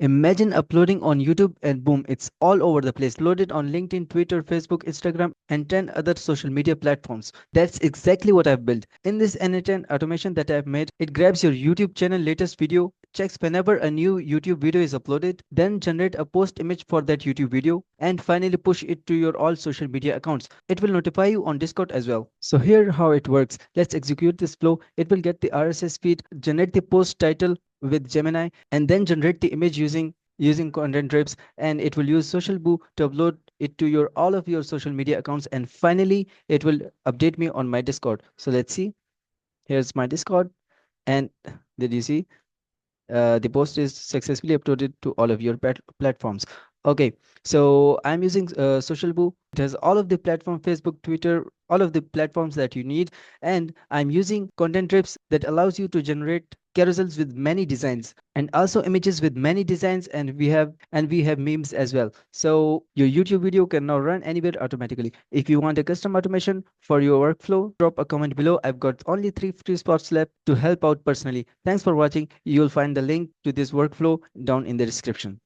Imagine uploading on YouTube and boom, it's all over the place. Loaded on LinkedIn, Twitter, Facebook, Instagram, and 10 other social media platforms. That's exactly what I've built. In this n8n automation that I've made, it grabs your YouTube channel latest video, checks whenever a new YouTube video is uploaded, then generate a post image for that YouTube video, and finally push it to your all social media accounts. It will notify you on Discord as well. So here how it works. Let's execute this flow. It will get the RSS feed, generate the post title with Gemini, and then generate the image using Contentdrips, and it will use Social Boo to upload it to your all of your social media accounts, and finally it will update me on my Discord. So let's see. Here's my Discord, and did you see the post is successfully uploaded to all of your platforms. Okay, so I'm using Social Boo. It has all of the platform, Facebook, Twitter, all of the platforms that you need, and I'm using Contentdrips that allows you to generate carousels with many designs and also images with many designs, and we have memes as well. So your YouTube video can now run anywhere automatically. If you want a custom automation for your workflow, drop a comment below. I've got only 3 free spots left to help out personally. Thanks for watching. You'll find the link to this workflow down in the description.